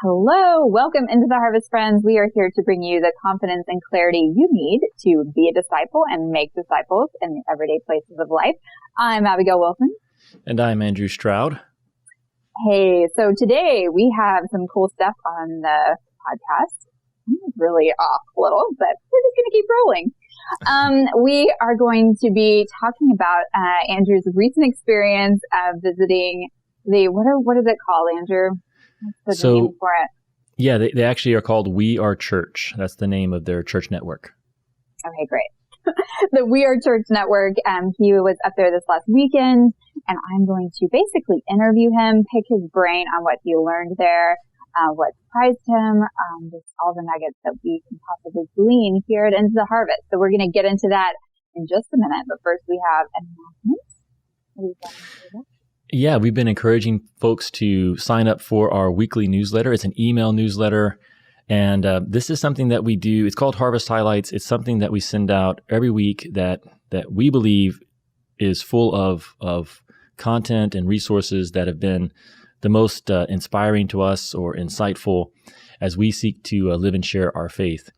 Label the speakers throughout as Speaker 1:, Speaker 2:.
Speaker 1: Hello, welcome into the Harvest Friends. We are here to bring you the confidence and clarity you need to be a disciple and make disciples in the everyday places of life. I'm Abigail Wilson.
Speaker 2: And I'm Andrew Stroud.
Speaker 1: Hey, so today we have some cool stuff on the podcast. It's really off a little, but we're just going to keep rolling. We are going to be talking about Andrew's recent experience of visiting the, what is it called, Andrew? What's the name for it?
Speaker 2: Yeah, they actually are called We Are Church. That's the name of their church network.
Speaker 1: Okay, great. The We Are Church network. He was up there this last weekend, and I'm going to basically interview him, pick his brain on what he learned there, what surprised him, just all the nuggets that we can possibly glean here at Into the Harvest. So we're going to get into that in just a minute, but first we have announcements.
Speaker 2: Yeah, we've been encouraging folks to sign up for our weekly newsletter. It's an email newsletter, and this is something that we do. It's called Harvest Highlights. It's something that we send out every week that we believe is full of content and resources that have been the most inspiring to us or insightful as we seek to live and share our faith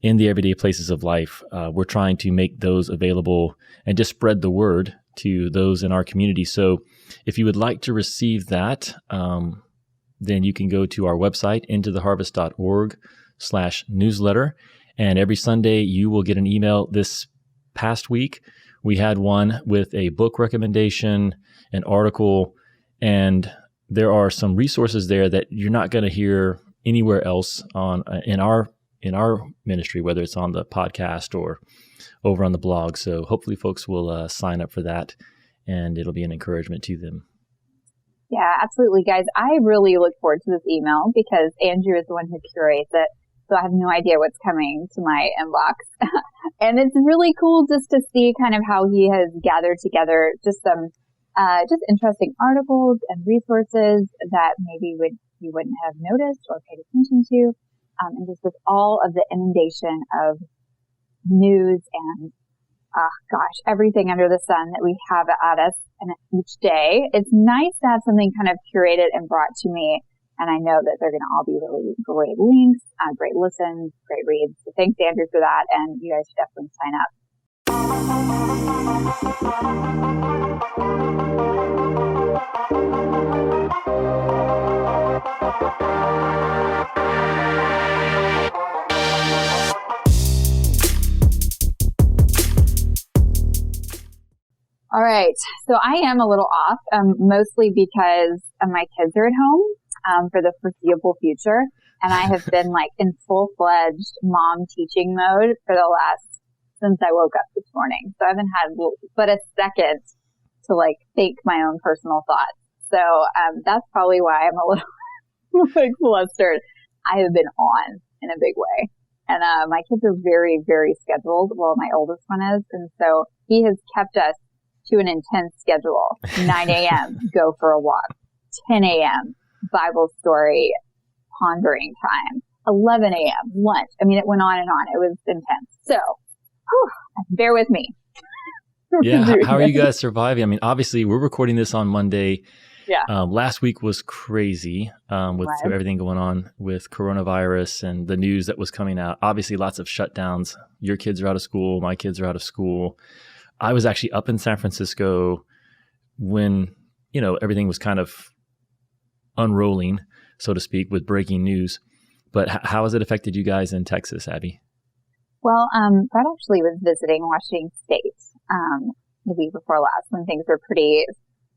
Speaker 2: in the everyday places of life. We're trying to make those available and just spread the word to those in our community. So if you would like to receive that, then you can go to our website, intotheharvest.org/newsletter. And every Sunday you will get an email. This past week, we had one with a book recommendation, an article, and there are some resources there that you're not going to hear anywhere else in our ministry, whether it's on the podcast or over on the blog. So hopefully folks will sign up for that, and it'll be an encouragement to them.
Speaker 1: Yeah, absolutely, guys. I really look forward to this email because Andrew is the one who curates it. So I have no idea what's coming to my inbox. And it's really cool just to see kind of how he has gathered together just some just interesting articles and resources that maybe you wouldn't have noticed or paid attention to. And just with all of the inundation of news and, everything under the sun that we have at us each day. It's nice to have something kind of curated and brought to me. And I know that they're going to all be really great links, great listens, great reads. So thanks, Andrew, for that. And you guys should definitely sign up. All right. So I am a little off, mostly because my kids are at home for the foreseeable future. And I have been like in full-fledged mom teaching mode since I woke up this morning. So I haven't had but a second to like think my own personal thoughts. So that's probably why I'm a little like flustered. I have been on in a big way. And my kids are very, very scheduled. Well, my oldest one is. And so he has kept us to an intense schedule. 9 a.m., go for a walk. 10 a.m., Bible story, pondering time. 11 a.m., lunch. I mean, it went on and on. It was intense. So, bear with me.
Speaker 2: Yeah, how are you guys surviving? I mean, obviously, we're recording this on Monday.
Speaker 1: Yeah.
Speaker 2: Last week was crazy with everything going on with coronavirus and the news that was coming out. Obviously, lots of shutdowns. Your kids are out of school. My kids are out of school. I was actually up in San Francisco when, everything was kind of unrolling, so to speak, with breaking news. But how has it affected you guys in Texas, Abby?
Speaker 1: Well, Brett actually was visiting Washington State the week before last when things were pretty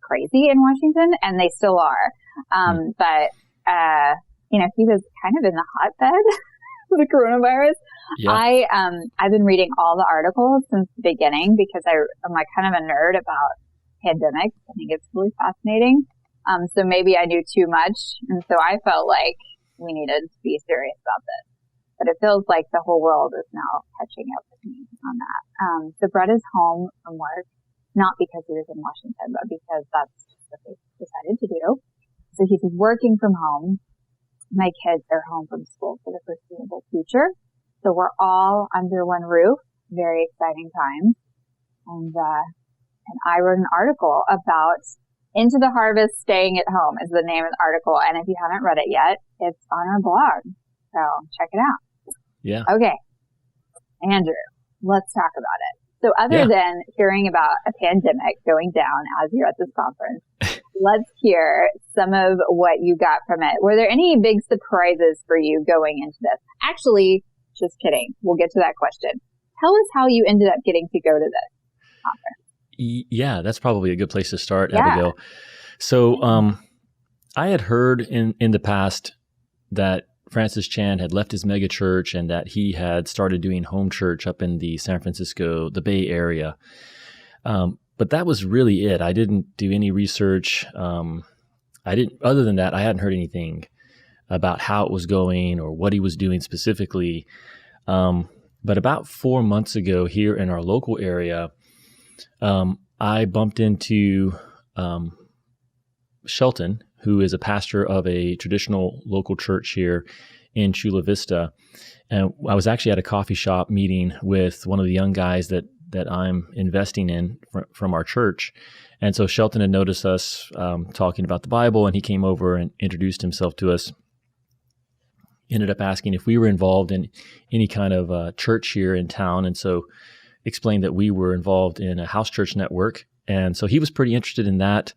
Speaker 1: crazy in Washington, and they still are. But, he was kind of in the hotbed of the coronavirus. Yeah. I've been reading all the articles since the beginning because I'm like kind of a nerd about pandemics. I think it's really fascinating. So maybe I knew too much. And so I felt like we needed to be serious about this. But it feels like the whole world is now catching up with me on that. So Brett is home from work, not because he was in Washington, but because that's what they decided to do. So he's working from home. My kids are home from school for the foreseeable future. So we're all under one roof. Very exciting times. And I wrote an article about Into the Harvest, Staying at Home is the name of the article. And if you haven't read it yet, it's on our blog. So check it out.
Speaker 2: Yeah.
Speaker 1: Okay. Andrew, let's talk about it. So other than hearing about a pandemic going down as you're at this conference, let's hear some of what you got from it. Were there any big surprises for you going into this? Actually, just kidding. We'll get to that question. Tell us how you ended up getting to go to this conference.
Speaker 2: Yeah, that's probably a good place to start, Abigail. So I had heard in the past that Francis Chan had left his mega church and that he had started doing home church up in the San Francisco, the Bay Area. But that was really it. I didn't do any research. Other than that, I hadn't heard anything about how it was going or what he was doing specifically. But about 4 months ago here in our local area, I bumped into Shelton, who is a pastor of a traditional local church here in Chula Vista. And I was actually at a coffee shop meeting with one of the young guys that I'm investing in from our church. And so Shelton had noticed us talking about the Bible, and he came over and introduced himself to us. Ended up asking if we were involved in any kind of church here in town. And so explained that we were involved in a house church network. And so he was pretty interested in that.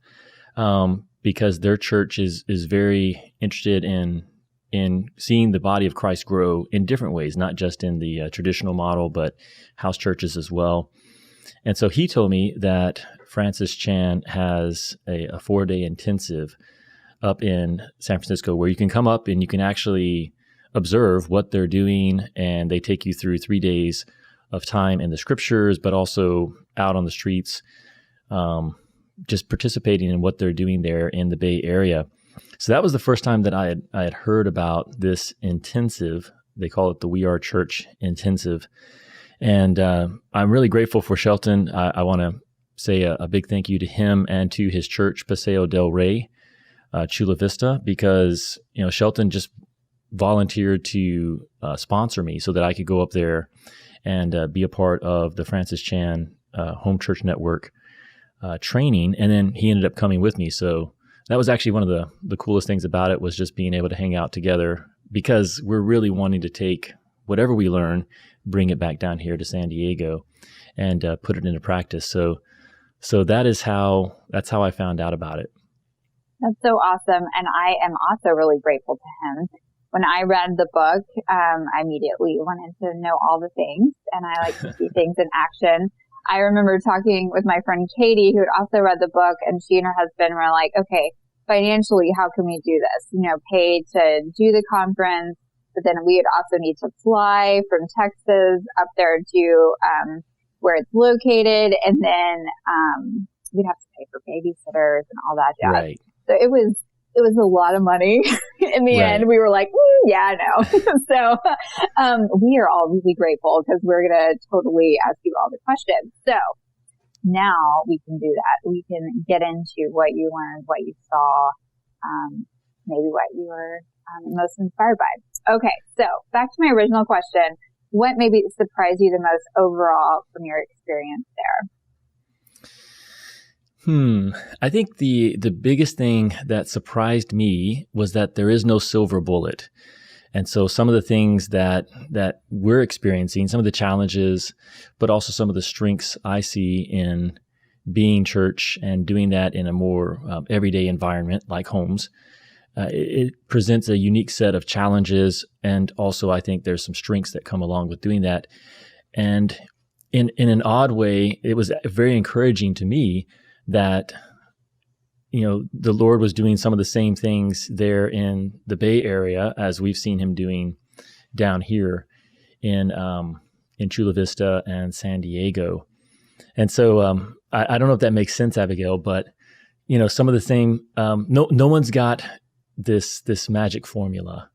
Speaker 2: Because their church is very interested in seeing the body of Christ grow in different ways, not just in the traditional model, but house churches as well. And so he told me that Francis Chan has a 4-day intensive up in San Francisco where you can come up and you can actually observe what they're doing, and they take you through 3 days of time in the scriptures, but also out on the streets, just participating in what they're doing there in the Bay Area. So that was the first time that I had heard about this intensive. They call it the We Are Church Intensive. And I'm really grateful for Shelton. I want to say a big thank you to him and to his church, Paseo del Rey, Chula Vista, because Shelton just volunteered to sponsor me so that I could go up there and be a part of the Francis Chan Home Church Network training, and then he ended up coming with me. So that was actually one of the coolest things about it, was just being able to hang out together, because we're really wanting to take whatever we learn, bring it back down here to San Diego and put it into practice. So that's how I found out about it.
Speaker 1: That's so awesome. And I am also really grateful to him. When I read the book, I immediately wanted to know all the things, and I like to see things in action. I remember talking with my friend Katie, who had also read the book, and she and her husband were like, okay, financially, how can we do this? Pay to do the conference, but then we would also need to fly from Texas up there to where it's located, and then we'd have to pay for babysitters and all that jazz.
Speaker 2: Right.
Speaker 1: So it was a lot of money. In the end, we were like, yeah, no. So we are all really grateful, because we're going to totally ask you all the questions. So now we can do that. We can get into what you learned, what you saw, maybe what you were most inspired by. Okay, so back to my original question. What maybe surprised you the most overall from your experience there?
Speaker 2: I think the biggest thing that surprised me was that there is no silver bullet. And so some of the things that we're experiencing, some of the challenges, but also some of the strengths I see in being church and doing that in a more everyday environment like homes, it presents a unique set of challenges. And also I think there's some strengths that come along with doing that. And in an odd way, it was very encouraging to me that, the Lord was doing some of the same things there in the Bay Area as we've seen him doing down here in Chula Vista and San Diego. And so I don't know if that makes sense, Abigail, but some of the same. No one's got this magic formula.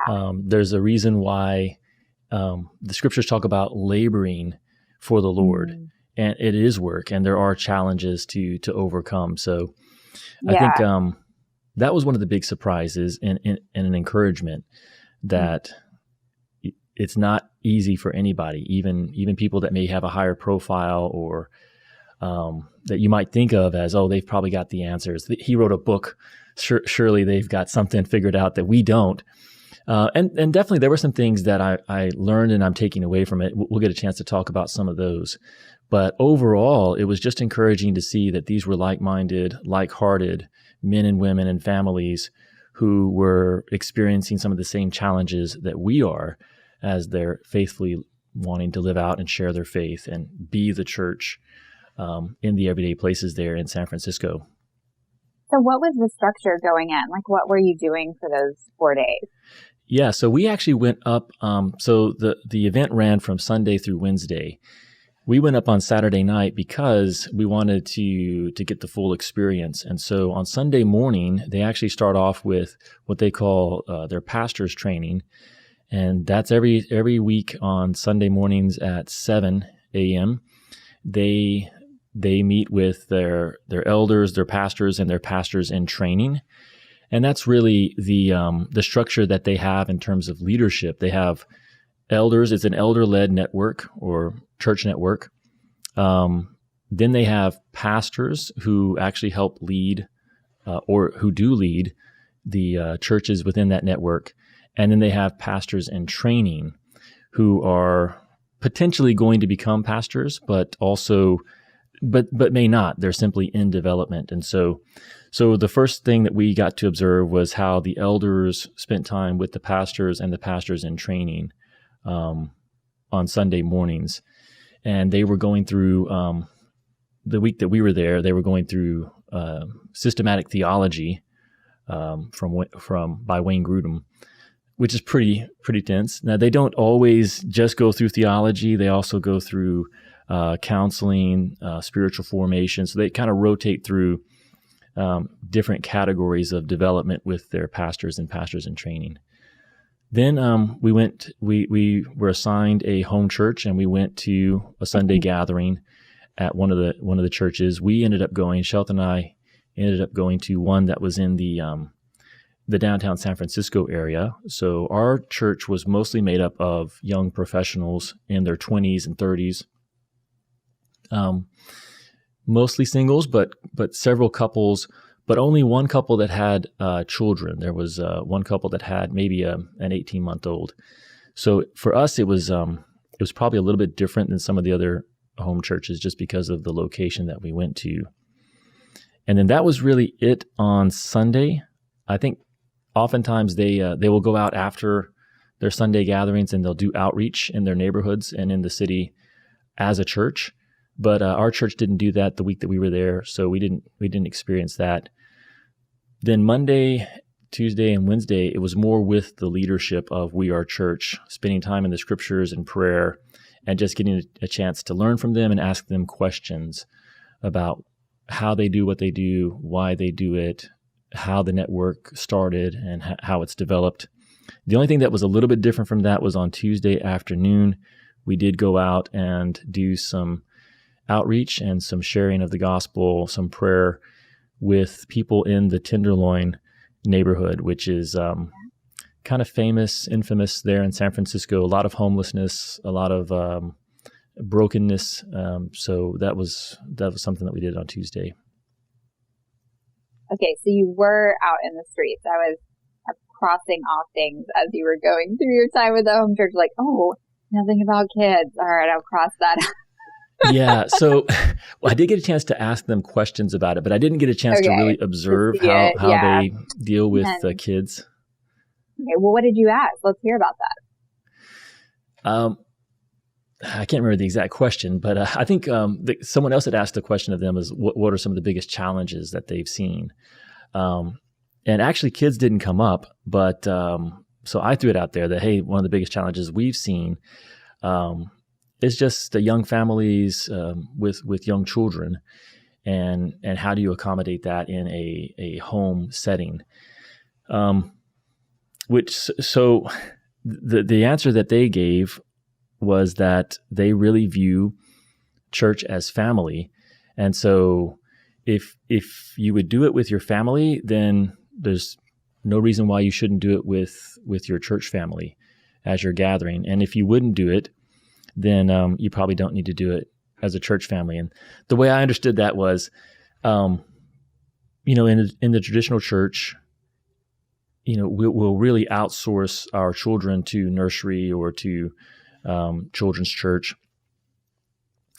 Speaker 2: Yeah. There's a reason why the scriptures talk about laboring for the Lord. Mm-hmm. And it is work, and there are challenges to overcome. So I think that was one of the big surprises and an encouragement that it's not easy for anybody, even people that may have a higher profile or that you might think of as, oh, they've probably got the answers. He wrote a book. Surely they've got something figured out that we don't. And definitely there were some things that I learned and I'm taking away from it. We'll get a chance to talk about some of those. But overall, it was just encouraging to see that these were like-minded, like-hearted men and women and families who were experiencing some of the same challenges that we are as they're faithfully wanting to live out and share their faith and be the church in the everyday places there in San Francisco.
Speaker 1: So what was the structure going in? Like, what were you doing for those 4 days?
Speaker 2: Yeah, so we actually went up. So the event ran from Sunday through Wednesday. We went up on Saturday night because we wanted to get the full experience. And so on Sunday morning, they actually start off with what they call their pastor's training. And that's every week on Sunday mornings at 7 a.m. They meet with their elders, their pastors, and their pastors in training. And that's really the structure that they have in terms of leadership. They have elders. It's an elder-led network or church network. Then they have pastors who actually help lead or who do lead the churches within that network. And then they have pastors in training who are potentially going to become pastors, but may not. They're simply in development. And so the first thing that we got to observe was how the elders spent time with the pastors and the pastors in training on Sunday mornings. And they were going through, the week that we were there, they were going through systematic theology by Wayne Grudem, which is pretty dense. Now, they don't always just go through theology. They also go through counseling, spiritual formation. So they kind of rotate through different categories of development with their pastors and pastors in training. Then we were assigned a home church, and we went to a Sunday gathering at one of the churches. We ended up going, Shelton and I ended up going to one that was in the downtown San Francisco area. So our church was mostly made up of young professionals in their 20s and 30s. Mostly singles, but several couples, but only one couple that had children. There was one couple that had maybe an 18-month-old. So for us, it was probably a little bit different than some of the other home churches just because of the location that we went to. And then that was really it on Sunday. I think oftentimes they will go out after their Sunday gatherings and they'll do outreach in their neighborhoods and in the city as a church. But our church didn't do that the week that we were there, so we didn't experience that. Then Monday, Tuesday, and Wednesday, it was more with the leadership of We Are Church, spending time in the scriptures and prayer, and just getting a chance to learn from them and ask them questions about how they do what they do, why they do it, how the network started, and how it's developed. The only thing that was a little bit different from that was on Tuesday afternoon, we did go out and do some outreach and some sharing of the gospel, some prayer with people in the Tenderloin neighborhood, which is kind of infamous there in San Francisco. A lot of homelessness, a lot of brokenness. So that was something that we did on Tuesday.
Speaker 1: Okay, so you were out in the streets. I was crossing off things as you were going through your time with the home church, like, oh, nothing about kids. All right, I'll cross that out.
Speaker 2: Yeah. So I did get a chance to ask them questions about it, but I didn't get a chance to really observe how they deal with kids.
Speaker 1: Okay. Well, what did you ask? Let's hear about that.
Speaker 2: I can't remember the exact question, but I think someone else had asked a question of them is what are some of the biggest challenges that they've seen? And actually kids didn't come up, but so I threw it out there that, hey, one of the biggest challenges we've seen is just the young families with young children, and how do you accommodate that in a home setting? The answer that they gave was that they really view church as family, and so if you would do it with your family, then there's no reason why you shouldn't do it with your church family as you're gathering, and if you wouldn't do it, then you probably don't need to do it as a church family. And the way I understood that was, in the traditional church, we'll really outsource our children to nursery or to children's church.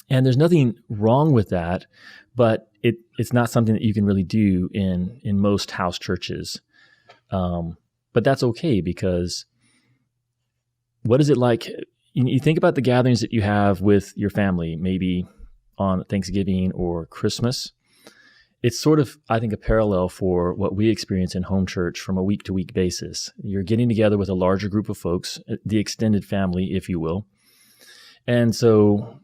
Speaker 2: And there's nothing wrong with that, but it's not something that you can really do in most house churches. But that's okay, because what is it like? You think about the gatherings that you have with your family, maybe on Thanksgiving or Christmas. It's sort of, I think, a parallel for what we experience in home church from a week-to-week basis. You're getting together with a larger group of folks, the extended family, if you will. And so,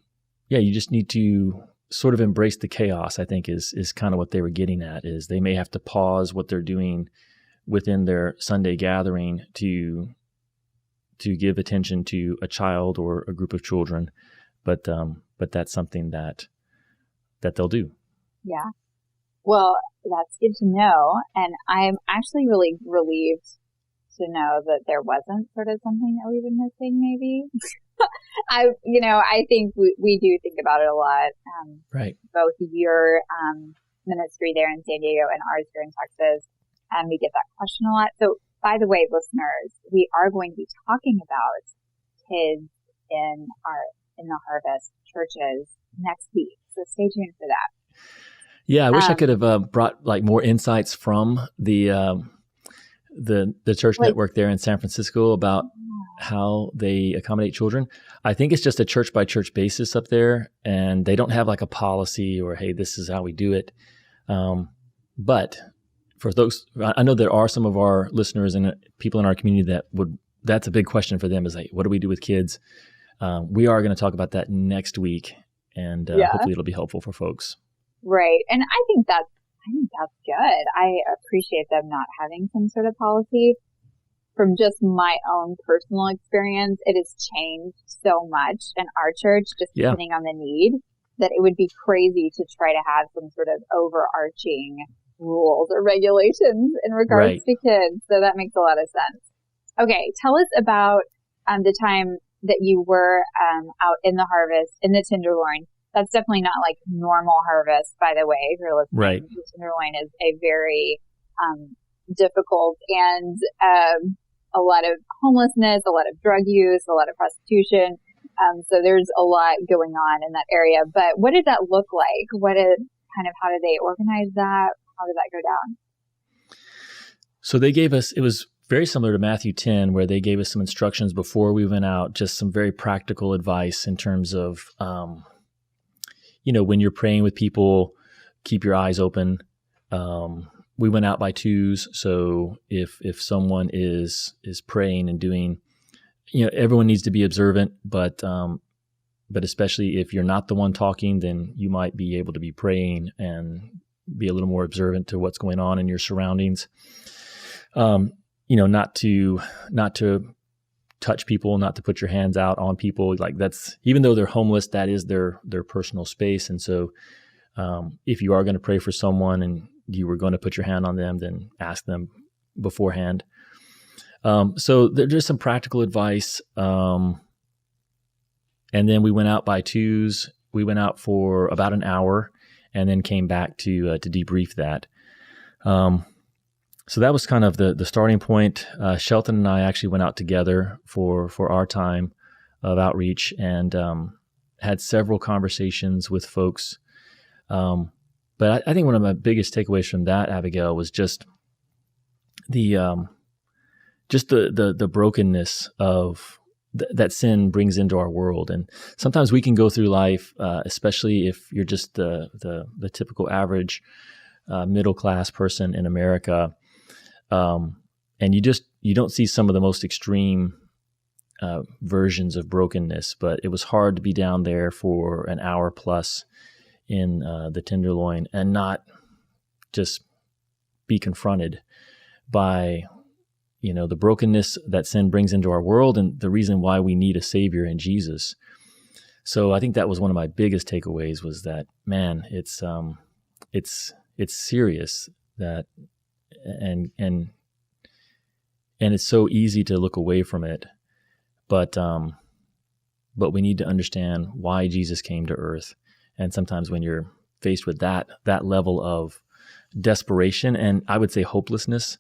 Speaker 2: yeah, you just need to sort of embrace the chaos, I think, is kind of what they were getting at, is they may have to pause what they're doing within their Sunday gathering to give attention to a child or a group of children. But that's something that they'll do.
Speaker 1: Yeah. Well, that's good to know. And I'm actually really relieved to know that there wasn't sort of something that we've been missing, maybe. I think we do think about it a lot.
Speaker 2: Right.
Speaker 1: Both your ministry there in San Diego and ours here in Texas. And we get that question a lot. So, by the way, listeners, we are going to be talking about kids in the Harvest churches next week. So stay tuned for that.
Speaker 2: Yeah, I wish I could have brought like more insights from the church network there in San Francisco about how they accommodate children. I think it's just a church by church basis up there, and they don't have like a policy or, hey, this is how we do it. But for those, I know there are some of our listeners and people in our community that's a big question for them, is like, what do we do with kids? We are going to talk about that next week, and hopefully it'll be helpful for folks.
Speaker 1: Right. And I think that's good. I appreciate them not having some sort of policy. From just my own personal experience, it has changed so much in our church, just depending on the need, that it would be crazy to try to have some sort of overarching rules or regulations in regards to kids. So that makes a lot of sense. Okay. Tell us about the time that you were out in the Harvest, in the Tenderloin. That's definitely not like normal harvest, by the way, if you're listening.
Speaker 2: Right.
Speaker 1: The Tenderloin is a very difficult and a lot of homelessness, a lot of drug use, a lot of prostitution. So there's a lot going on in that area. But what did that look like? How did they organize that? How did that go down?
Speaker 2: So they gave us, it was very similar to Matthew 10, where they gave us some instructions before we went out, just some very practical advice in terms of, when you're praying with people, keep your eyes open. We went out by twos. So if someone is praying and doing, everyone needs to be observant, but especially if you're not the one talking, then you might be able to be praying and be a little more observant to what's going on in your surroundings. Not to touch people, not to put your hands out on people. Like that's, even though they're homeless, that is their personal space. And so if you are going to pray for someone and you were going to put your hand on them, then ask them beforehand. So there's some practical advice. And then we went out by twos. We went out for about an hour and then came back to debrief that. So that was kind of the starting point. Shelton and I actually went out together for our time of outreach and had several conversations with folks. But I think one of my biggest takeaways from that, Abigail, was just the brokenness of that sin brings into our world. And sometimes we can go through life, especially if you're just the typical average middle class person in America. And you don't see some of the most extreme versions of brokenness, but it was hard to be down there for an hour plus in the Tenderloin and not just be confronted by, the brokenness that sin brings into our world and the reason why we need a Savior in Jesus. So I think that was one of my biggest takeaways, was that, man, it's serious, that and it's so easy to look away from it, but we need to understand why Jesus came to earth And sometimes when you're faced with that level of desperation, and I would say hopelessness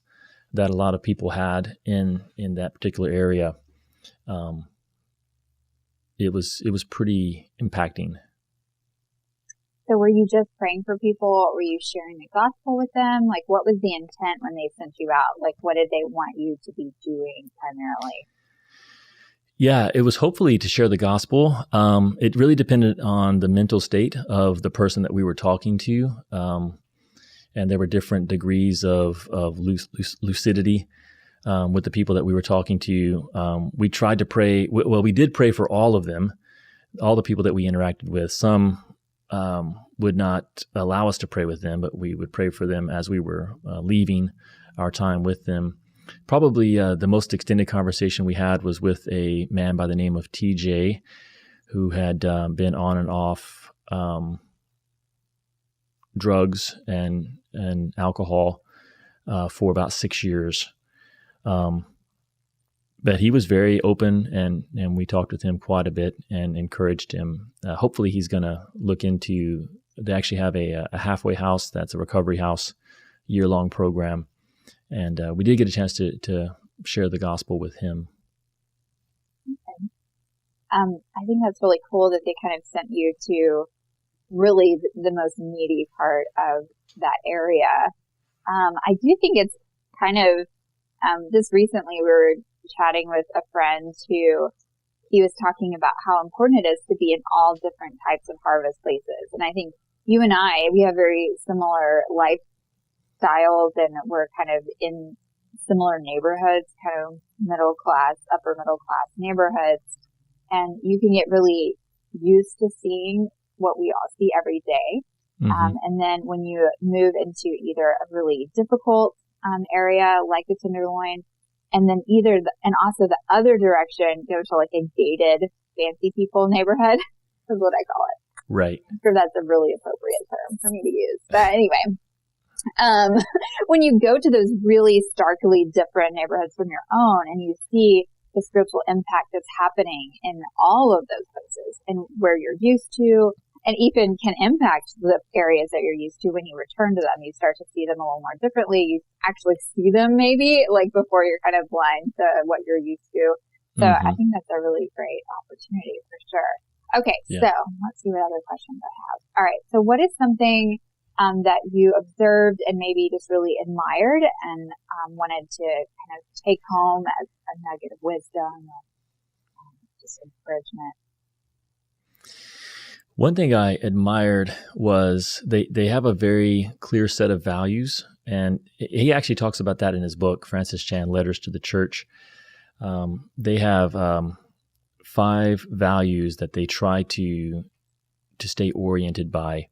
Speaker 2: that a lot of people had in that particular area, it was pretty impacting.
Speaker 1: So were you just praying for people? Were you sharing the gospel with them? Like, what was the intent when they sent you out? Like, what did they want you to be doing primarily?
Speaker 2: Yeah, it was hopefully to share the gospel. It really depended on the mental state of the person that we were talking to. And there were different degrees of lucidity with the people that we were talking to. We tried to pray. Well, we did pray for all of them, all the people that we interacted with. Some would not allow us to pray with them, but we would pray for them as we were leaving our time with them. Probably the most extended conversation we had was with a man by the name of TJ, who had been on and off drugs and alcohol for about 6 years. But he was very open, and we talked with him quite a bit and encouraged him. Hopefully he's going to look into, they actually have a halfway house that's a recovery house, year-long program. And we did get a chance to share the gospel with him.
Speaker 1: Okay. I think that's really cool that they kind of sent you to really the most needy part of that area. I do think it's kind of, just recently we were chatting with a friend who, he was talking about how important it is to be in all different types of harvest places. And I think you and I, we have very similar lifestyles, and we're kind of in similar neighborhoods, kind of middle class, upper middle class neighborhoods. And you can get really used to seeing what we all see every day. Mm-hmm. And then when you move into either a really difficult area like the Tenderloin, and then and also the other direction, go to like a gated fancy people neighborhood is what I call it.
Speaker 2: Right.
Speaker 1: I'm sure that's a really appropriate term for me to use. But anyway, when you go to those really starkly different neighborhoods from your own and you see the spiritual impact that's happening in all of those places and where you're used to, and even can impact the areas that you're used to when you return to them, you start to see them a little more differently. You actually see them maybe like before you're kind of blind to what you're used to. So I think that's a really great opportunity for sure. Okay. Yeah. So let's see what other questions I have. All right. So what is something that you observed and maybe just really admired and wanted to kind of take home as a nugget of wisdom or just encouragement?
Speaker 2: One thing I admired was they have a very clear set of values, and he actually talks about that in his book, Francis Chan, Letters to the Church. They have 5 values that they try to stay oriented by,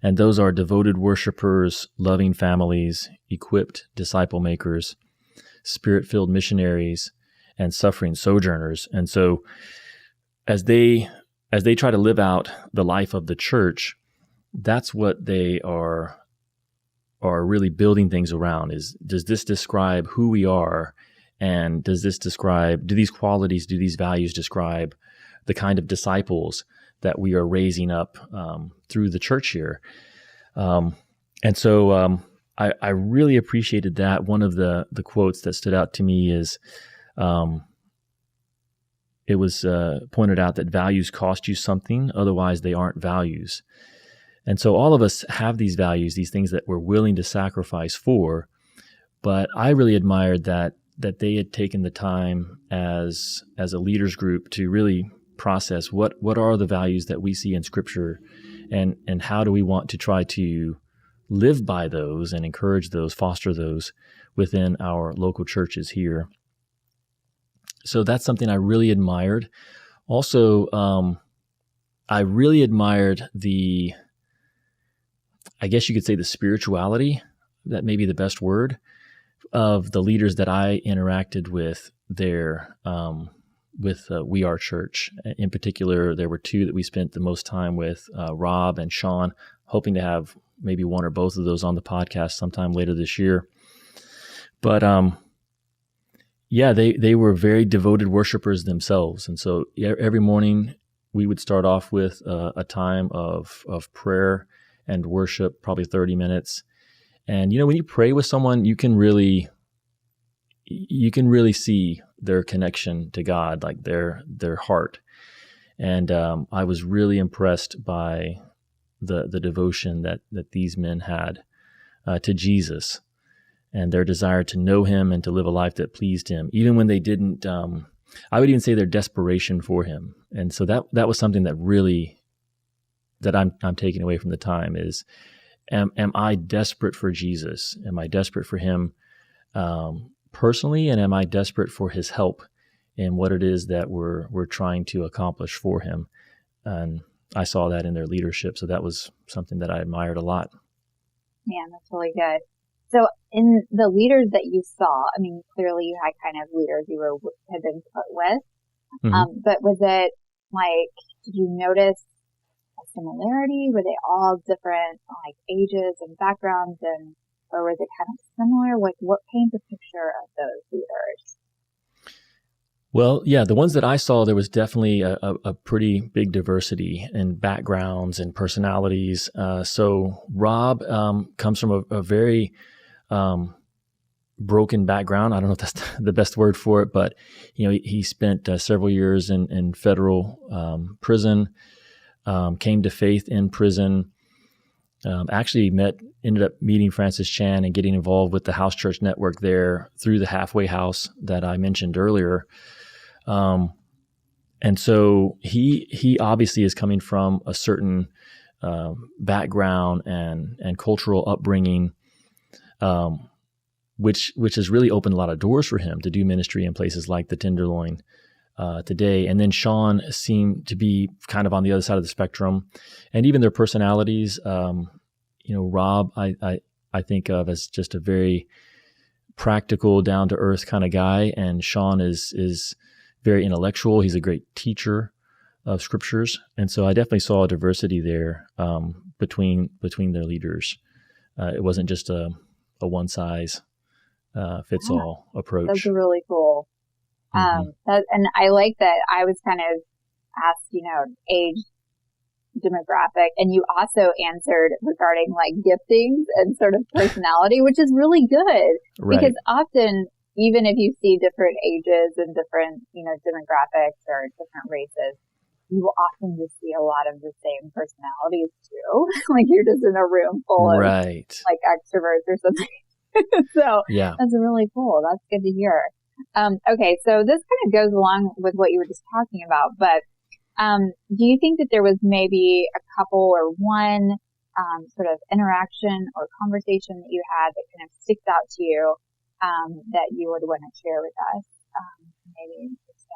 Speaker 2: and those are devoted worshipers, loving families, equipped disciple makers, spirit-filled missionaries, and suffering sojourners. And so as they try to live out the life of the church, that's what they are really building things around. Does this describe who we are? And do these qualities, do these values describe the kind of disciples that we are raising up through the church here? And so I really appreciated that. One of the quotes that stood out to me is, it was pointed out that values cost you something, otherwise they aren't values. And so all of us have these values, these things that we're willing to sacrifice for. But I really admired that they had taken the time as a leaders group to really process what are the values that we see in Scripture, and how do we want to try to live by those and encourage those, foster those within our local churches here. So that's something I really admired. Also, I really admired I guess you could say the spirituality, that may be the best word, of the leaders that I interacted with there with We Are Church. In particular, there were 2 that we spent the most time with, Rob and Sean, hoping to have maybe one or both of those on the podcast sometime later this year. But yeah, they were very devoted worshipers themselves. And so every morning we would start off with a time of prayer and worship, probably 30 minutes. And, when you pray with someone, you can really see their connection to God, like their heart. And I was really impressed by the devotion that these men had to Jesus, and their desire to know him and to live a life that pleased him, even when they didn't. I would even say their desperation for him. And so that was something that really, that I'm taking away from the time is, am I desperate for Jesus? Am I desperate for him personally, and am I desperate for his help in what it is that we're trying to accomplish for him? And I saw that in their leadership, so that was something that I admired a lot.
Speaker 1: Man, that's really good. So in the leaders that you saw, I mean, clearly you had kind of leaders you had been put with, but was it like, did you notice a similarity? Were they all different, like ages and backgrounds, or was it kind of similar? Like, what paints a picture of those leaders?
Speaker 2: Well, yeah, the ones that I saw, there was definitely a pretty big diversity in backgrounds and personalities. So Rob comes from a very broken background. I don't know if that's the best word for it, but he spent several years in federal prison, came to faith in prison. Actually ended up meeting Francis Chan and getting involved with the house church network there through the halfway house that I mentioned earlier. And so he obviously is coming from a certain background and cultural upbringing, which has really opened a lot of doors for him to do ministry in places like the Tenderloin today. And then Sean seemed to be kind of on the other side of the spectrum, and even their personalities. Rob, I think of as just a very practical, down to earth kind of guy, and Sean is very intellectual. He's a great teacher of scriptures, and so I definitely saw a diversity there between their leaders. It wasn't just a one size fits all approach.
Speaker 1: That's really cool. And I like that I was kind of asked, age, demographic, and you also answered regarding like giftings and sort of personality, which is really good. Right. Because often, even if you see different ages and different, demographics or different races, you will often just see a lot of the same personalities too. Like you're just in a room full of like extroverts or something. So yeah, that's really cool. That's good to hear. Okay, so this kind of goes along with what you were just talking about, but do you think that there was maybe a couple or one sort of interaction or conversation that you had that kind of sticks out to you that you would want to share with us? Maybe just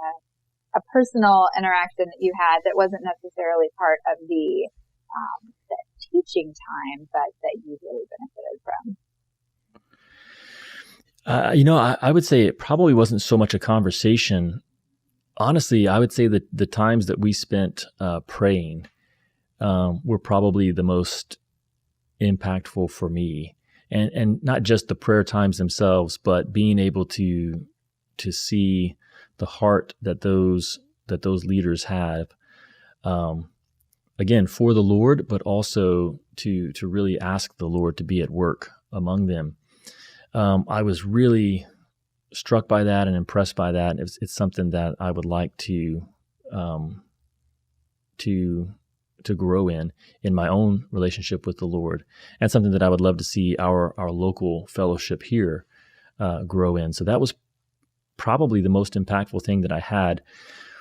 Speaker 1: a personal interaction that you had that wasn't necessarily part of the teaching time, but that you really benefited from.
Speaker 2: I would say it probably wasn't so much a conversation. Honestly, I would say that the times that we spent praying were probably the most impactful for me, and not just the prayer times themselves, but being able to see the heart that those leaders have, again for the Lord, but also to really ask the Lord to be at work among them. I was really struck by that and impressed by that. It's something that I would like to grow in my own relationship with the Lord, and something that I would love to see our local fellowship here grow in. So that was probably the most impactful thing that I had.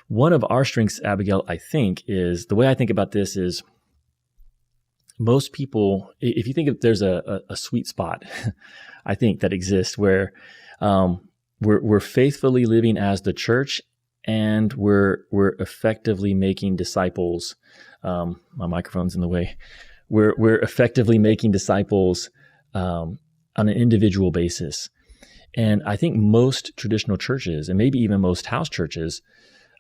Speaker 2: One of our strengths, Abigail, I think, is the way I think about this is most people, if you think if there's a sweet spot, I think that exists where we're faithfully living as the church, and we're effectively making disciples. My microphone's in the way. We're effectively making disciples on an individual basis. And I think most traditional churches, and maybe even most house churches,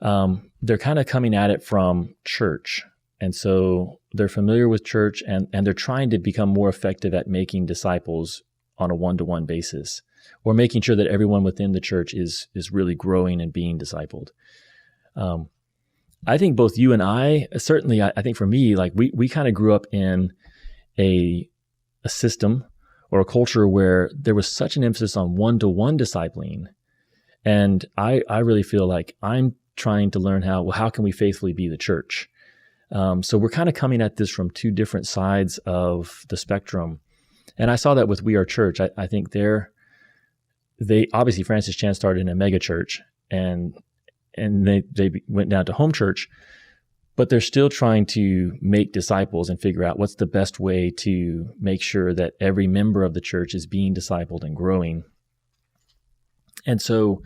Speaker 2: they're kind of coming at it from church. And so they're familiar with church, and they're trying to become more effective at making disciples on a one-to-one basis, or making sure that everyone within the church is really growing and being discipled. I think both you and I, certainly, I think for me, like we kind of grew up in a system or a culture where there was such an emphasis on one-to-one discipling. And I really feel like I'm trying to learn how can we faithfully be the church? So we're kind of coming at this from two different sides of the spectrum. And I saw that with We Are Church. I think they obviously Francis Chan started in a mega church and they went down to home church, but they're still trying to make disciples and figure out what's the best way to make sure that every member of the church is being discipled and growing. And so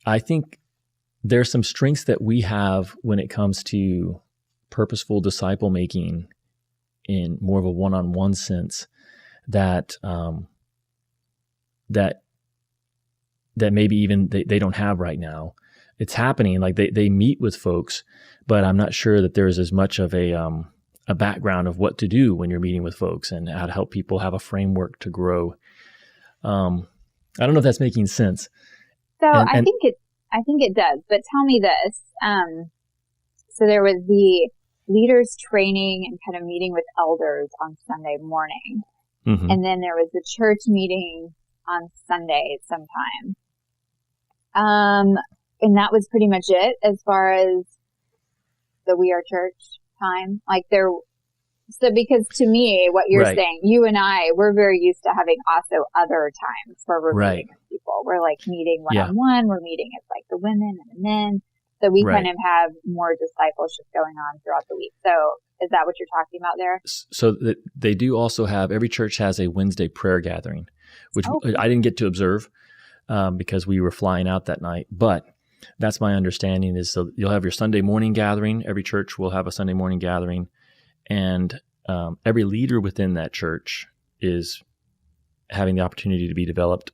Speaker 2: I think there's some strengths that we have when it comes to purposeful disciple making in more of a one-on-one sense that maybe even they don't have right now. It's happening, like they meet with folks, but I'm not sure that there's as much of a background of what to do when you're meeting with folks and how to help people have a framework to grow. I don't know if that's making sense.
Speaker 1: So I think it does, but tell me this. So there was the leaders training and kind of meeting with elders on Sunday morning. Mm-hmm. And then there was the church meeting on Sunday sometime. And that was pretty much it as far as the We Are Church time. So because to me, what you're saying, you and I, we're very used to having also other times where we're meeting with people. We're like meeting one-on-one, we're meeting as like the women and the men. So we kind of have more discipleship going on throughout the week. So is that what you're talking about there?
Speaker 2: So they do also have, every church has a Wednesday prayer gathering, which I didn't get to observe because we were flying out that night. But that's my understanding is so you'll have your Sunday morning gathering. Every church will have a Sunday morning gathering. And every leader within that church is having the opportunity to be developed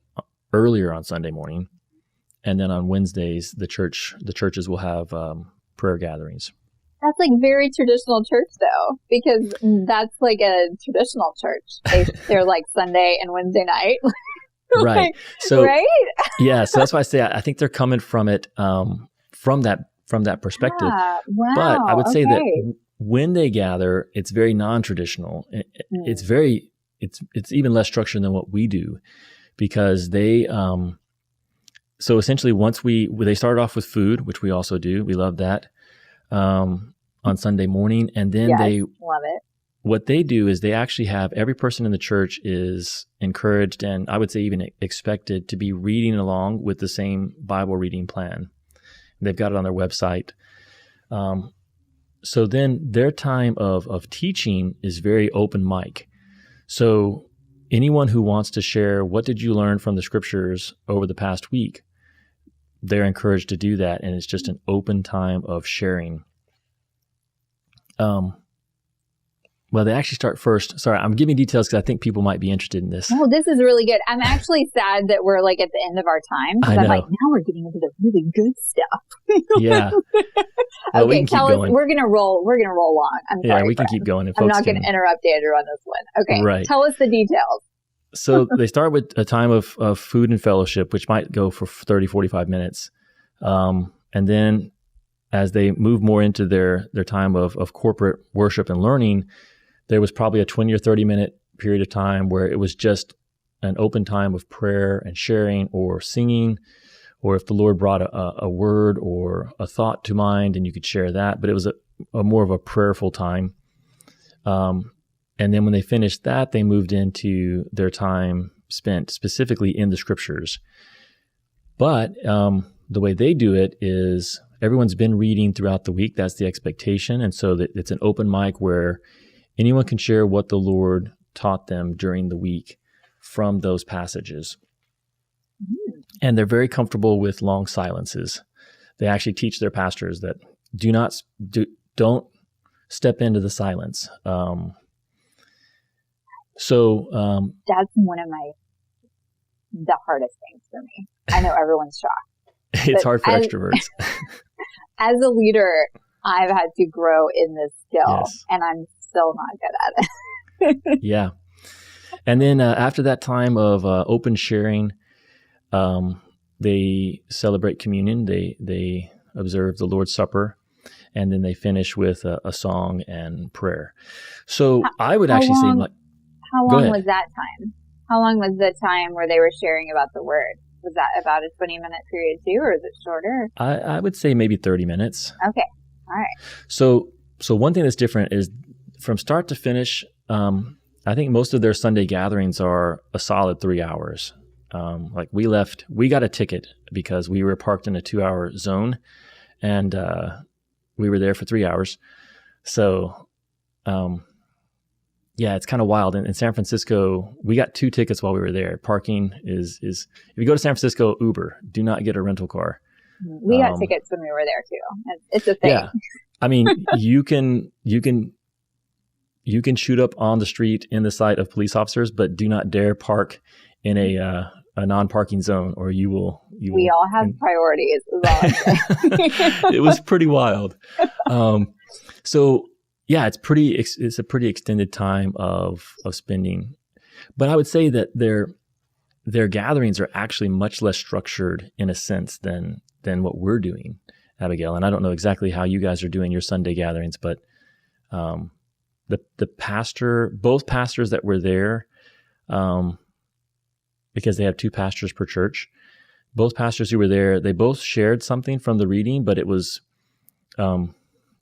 Speaker 2: earlier on Sunday morning. And then on Wednesdays, the churches will have prayer gatherings.
Speaker 1: That's like very traditional church though, because that's like a traditional church. They're like Sunday and Wednesday night.
Speaker 2: Right. So, yeah. So that's why I say I think they're coming from it, from that perspective.
Speaker 1: Yeah, wow,
Speaker 2: but I would say that when they gather, it's very non-traditional. It's even less structured than what we do, because they. So essentially, once they started off with food, which we also do, we love that on Sunday morning, and then they
Speaker 1: love it.
Speaker 2: What they do is they actually have every person in the church is encouraged, and I would say even expected to be reading along with the same Bible reading plan. They've got it on their website. So then their time of teaching is very open mic. So anyone who wants to share, what did you learn from the scriptures over the past week? They're encouraged to do that. And it's just an open time of sharing. Well, they actually start first. Sorry, I'm giving details because I think people might be interested in this.
Speaker 1: Oh, this is really good. I'm actually sad that we're like at the end of our time. Because I'm like, now we're getting into the really good stuff.
Speaker 2: Yeah. Well,
Speaker 1: okay, tell us. We're gonna roll along. I'm sorry.
Speaker 2: Yeah, we can keep going.
Speaker 1: I'm not going to interrupt Andrew on this one. Okay, right. Tell us the details.
Speaker 2: So they start with a time of food and fellowship, which might go for 30, 45 minutes. And then as they move more into their time of corporate worship and learning, there was probably a 20 or 30 minute period of time where it was just an open time of prayer and sharing or singing, or if the Lord brought a word or a thought to mind and you could share that, but it was a more of a prayerful time. And then when they finished that, they moved into their time spent specifically in the scriptures. But the way they do it is everyone's been reading throughout the week. That's the expectation. And so that it's an open mic where anyone can share what the Lord taught them during the week from those passages. And they're very comfortable with long silences. They actually teach their pastors that don't step into the silence. So
Speaker 1: that's one of the hardest things for me. I know everyone's shocked.
Speaker 2: It's hard for extroverts.
Speaker 1: As a leader, I've had to grow in this skill, and I'm still not good at it.
Speaker 2: Yeah. And then after that time of open sharing, they celebrate communion. They observe the Lord's Supper. and then they finish with a song and prayer. So I would
Speaker 1: how
Speaker 2: actually say,
Speaker 1: long-
Speaker 2: like,
Speaker 1: How
Speaker 2: go
Speaker 1: long
Speaker 2: ahead.
Speaker 1: was that time? How long was the time where they were sharing about the word? Was that about a 20-minute period too, or is it shorter?
Speaker 2: I would say maybe 30 minutes.
Speaker 1: Okay. All right.
Speaker 2: So one thing that's different is from start to finish. I think most of their Sunday gatherings are a solid 3 hours. Like we got a ticket because we were parked in a 2-hour zone, and we were there for 3 hours. So, yeah, it's kind of wild. In San Francisco, we got 2 tickets while we were there. Parking is if you go to San Francisco, Uber. Do not get a rental car.
Speaker 1: We got tickets when we were there too. It's a thing.
Speaker 2: Yeah, I mean, you can shoot up on the street in the sight of police officers, but do not dare park in a non-parking zone, or you will.
Speaker 1: We all have priorities. Is all I'm saying.
Speaker 2: It was pretty wild. So yeah, it's a pretty extended time of spending, but I would say that their gatherings are actually much less structured in a sense than what we're doing, Abigail. And I don't know exactly how you guys are doing your Sunday gatherings, but both pastors that were there, because they have 2 pastors per church, both pastors who were there, they both shared something from the reading, but it was,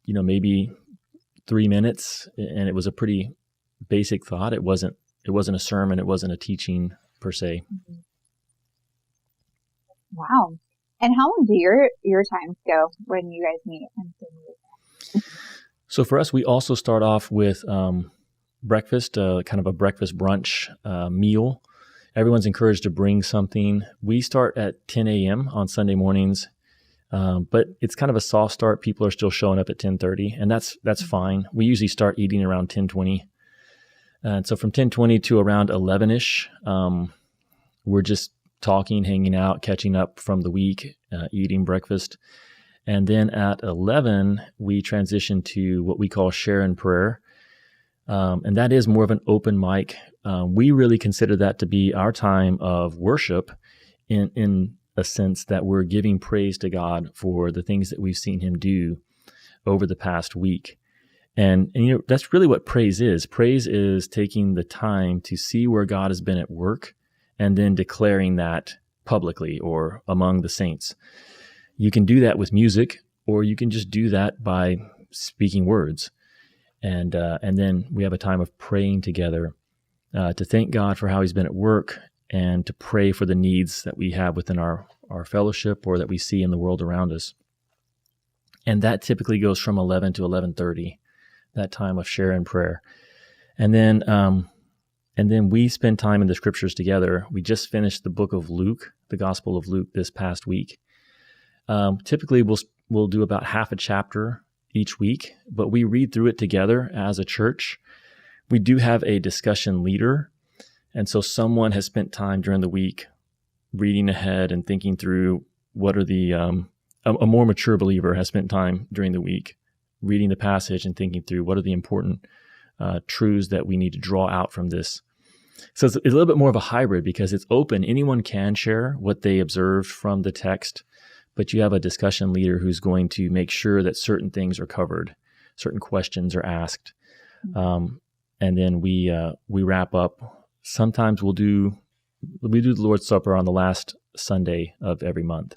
Speaker 2: maybe 3 minutes, and it was a pretty basic thought. It wasn't a sermon. It wasn't a teaching per se.
Speaker 1: Wow. And how long do your times go when you guys meet?
Speaker 2: So for us, we also start off with breakfast, kind of a breakfast brunch meal. Everyone's encouraged to bring something. We start at 10 a.m. on Sunday mornings, but it's kind of a soft start. People are still showing up at 10:30, and that's fine. We usually start eating around 10:20. And so from 10:20 to around 11-ish, we're just talking, hanging out, catching up from the week, eating breakfast. And then at 11, we transition to what we call share in prayer. And that is more of an open mic. We really consider that to be our time of worship in a sense that we're giving praise to God for the things that we've seen him do over the past week. And that's really what praise is. Praise is taking the time to see where God has been at work and then declaring that publicly or among the saints. You can do that with music, or you can just do that by speaking words. And then we have a time of praying together to thank God for how he's been at work and to pray for the needs that we have within our fellowship or that we see in the world around us. And that typically goes from 11 to 11:30, that time of share and prayer. And then we spend time in the scriptures together. We just finished the book of Luke, the Gospel of Luke, this past week. Typically, we'll do about half a chapter each week, but we read through it together as a church. We do have a discussion leader, and so someone has spent time during the week reading ahead and thinking through what are the a more mature believer has spent time during the week reading the passage and thinking through what are the important truths that we need to draw out from this. So it's a little bit more of a hybrid because it's open. Anyone can share what they observed from the text, but you have a discussion leader who's going to make sure that certain things are covered, certain questions are asked. And then we wrap up. Sometimes we do the Lord's Supper on the last Sunday of every month.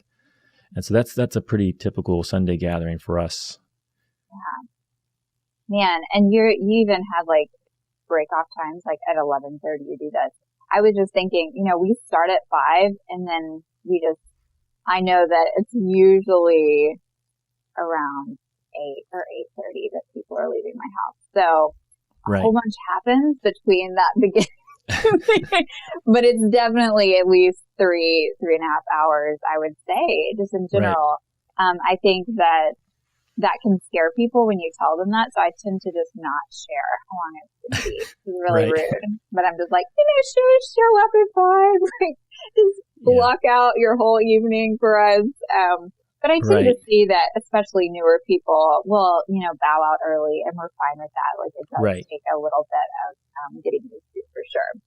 Speaker 2: And so that's a pretty typical Sunday gathering for us.
Speaker 1: Yeah. Man, and you even have like break off times, like at 11:30 you do this. I was just thinking, we start at 5 and then I know that it's usually around 8 or 8:30 that people are leaving my house. So a whole bunch happens between that beginning. But it's definitely at least 3.5 hours, I would say, just in general. Right. I think that can scare people when you tell them that. So I tend to just not share how long it's going to be. It's really rude. But I'm just like, show up at 5. Like, just block out your whole evening for us. But I tend to see that, especially newer people will, bow out early, and we're fine with that. Like, it does take a little bit of getting used to, for sure.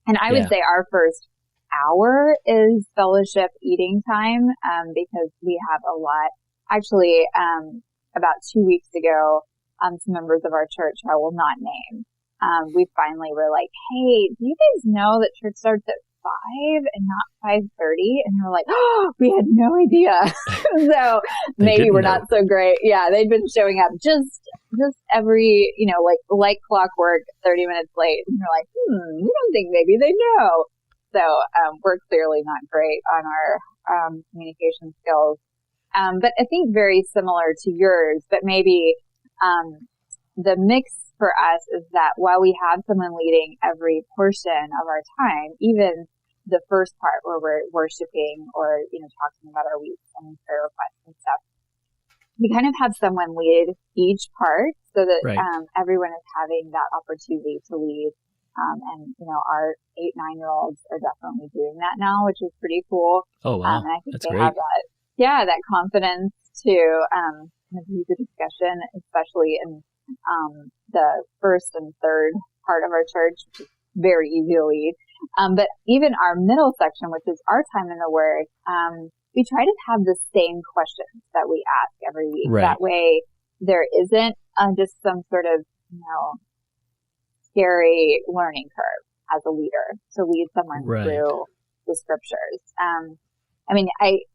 Speaker 1: And I would say our first hour is fellowship eating time, because we have a lot. Actually, about 2 weeks ago, some members of our church who I will not name, we finally were like, hey, do you guys know that church starts at 5 and not 5:30? And they were like, oh, we had no idea. So maybe we're not so great. Yeah, they'd been showing up just every, like clockwork, 30 minutes late. And we're like, we don't think maybe they know. So we're clearly not great on our communication skills. But I think very similar to yours, but maybe the mix for us is that while we have someone leading every portion of our time, even the first part where we're worshiping or, talking about our weeks and prayer requests and stuff, we kind of have someone lead each part so that everyone is having that opportunity to lead. And, our 8-9-year-olds are definitely doing that now, which is pretty cool.
Speaker 2: Oh, wow.
Speaker 1: And I think
Speaker 2: That's
Speaker 1: they
Speaker 2: great.
Speaker 1: have that confidence to lead the discussion, especially in the first and third part of our church, which is very easy to lead. But even our middle section, which is our time in the Word, we try to have the same questions that we ask every week.
Speaker 2: Right.
Speaker 1: That way there isn't just some sort of, scary learning curve as a leader to lead someone through the scriptures.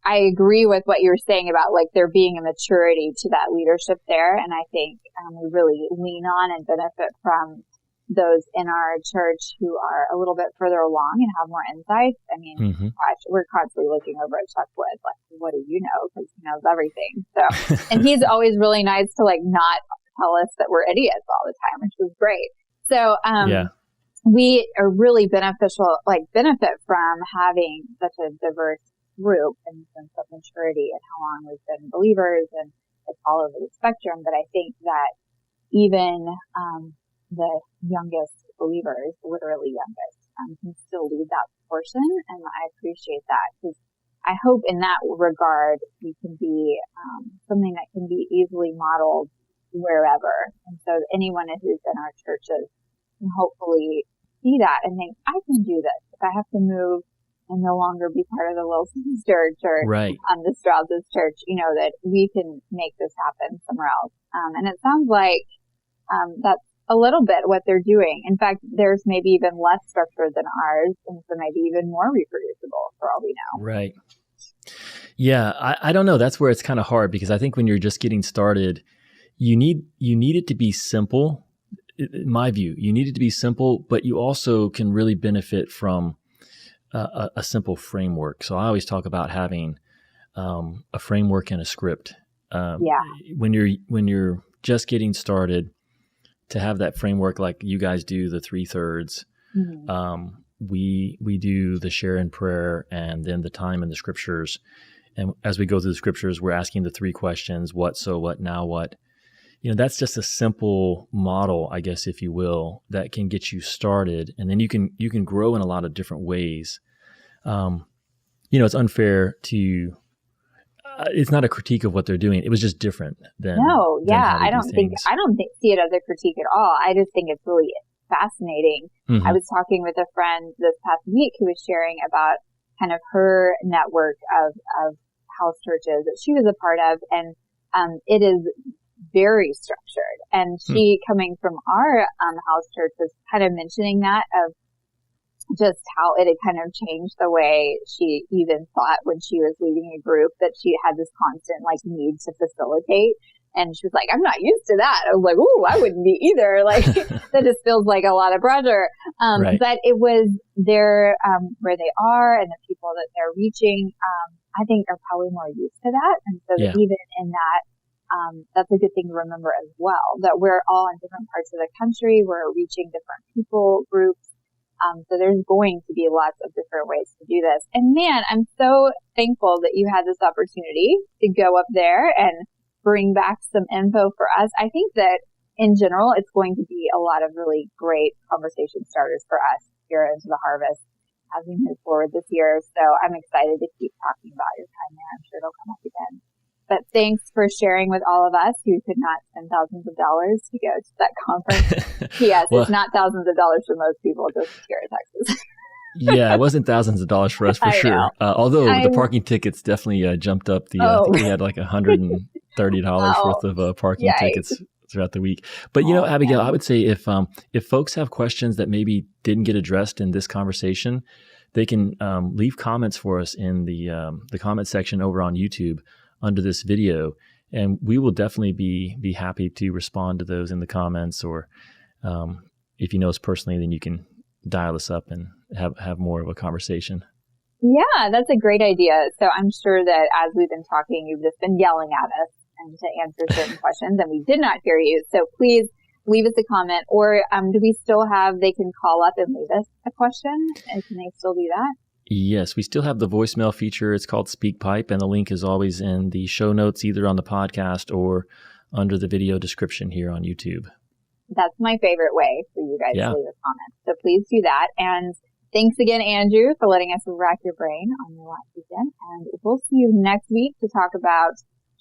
Speaker 1: I agree with what you're saying about like there being a maturity to that leadership there. And I think we really lean on and benefit from those in our church who are a little bit further along and have more insights. I mean, gosh, we're constantly looking over at Chuck Wood, like, what do you know? Because he knows everything. So, and he's always really nice to like not tell us that we're idiots all the time, which was great. So, we are really benefit from having such a diverse group in the sense of maturity and how long we've been believers, and it's all over the spectrum. But I think that even the youngest believers, literally youngest, can still lead that portion, and I appreciate that because I hope in that regard we can be something that can be easily modeled wherever, and so anyone who's in our churches can hopefully see that and think, I can do this. If I have to move and no longer be part of the Wilson's church or the Strouds' church, that we can make this happen somewhere else. And it sounds like that's a little bit what they're doing. In fact, there's maybe even less structure than ours, and so maybe even more reproducible for all we know.
Speaker 2: Right. Yeah, I don't know. That's where it's kind of hard because I think when you're just getting started, you need it to be simple. In my view, you need it to be simple, but you also can really benefit from a simple framework. So I always talk about having a framework and a script. When you're just getting started, to have that framework like you guys do, the 3/3. We do the share in prayer and then the time in the scriptures. And as we go through the scriptures, we're asking the 3 questions: what, so what, now what. That's just a simple model, I guess, if you will, that can get you started. And then you can grow in a lot of different ways. It's unfair to, it's not a critique of what they're doing. It was just different than. No, yeah.
Speaker 1: I don't see it as a critique at all. I just think it's really fascinating. I was talking with a friend this past week who was sharing about kind of her network of house churches that she was a part of. And, it is very structured. And she, coming from our house church, was kind of mentioning that of just how it had kind of changed the way she even thought when she was leading a group, that she had this constant like need to facilitate. And she was like, I'm not used to that. I was like, ooh, I wouldn't be either. Like that just feels like a lot of pressure. But it was their, where they are and the people that they're reaching, I think are probably more used to that. And so that even in that, that's a good thing to remember as well, that we're all in different parts of the country. We're reaching different people groups. So there's going to be lots of different ways to do this. And man, I'm so thankful that you had this opportunity to go up there and bring back some info for us. I think that in general, it's going to be a lot of really great conversation starters for us here into the harvest as we move forward this year. So I'm excited to keep talking about your time there. I'm sure it'll come up again. But thanks for sharing with all of us who could not spend thousands of dollars to go to that conference. Yes, it's not thousands of dollars for most people just here in Texas.
Speaker 2: Yeah, it wasn't thousands of dollars for us for sure. Although the parking tickets definitely jumped up. I think we had like $100 $30 worth of parking tickets throughout the week. But Abigail, I would say if folks have questions that maybe didn't get addressed in this conversation, they can leave comments for us in the comment section over on YouTube under this video, and we will definitely be happy to respond to those in the comments. Or if you know us personally, then you can dial us up and have more of a conversation.
Speaker 1: Yeah, that's a great idea. So I'm sure that as we've been talking, you've just been yelling at us and to answer certain questions, and we did not hear you. So please leave us a comment, or do we still have, they can call up and leave us a question? And can they still do that?
Speaker 2: Yes, we still have the voicemail feature. It's called SpeakPipe, and the link is always in the show notes, either on the podcast or under the video description here on YouTube.
Speaker 1: That's my favorite way for you guys to leave a comment. So please do that. And thanks again, Andrew, for letting us rack your brain on your last weekend. And we'll see you next week to talk about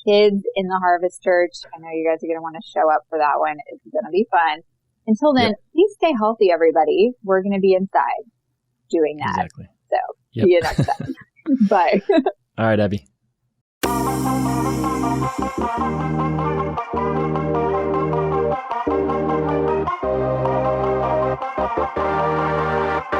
Speaker 1: kids in the Harvest Church. I know you guys are going to want to show up for that one. It's going to be fun. Until then, please stay healthy, everybody. We're going to be inside doing that. Exactly. So see you next time. Bye.
Speaker 2: All right, Abby.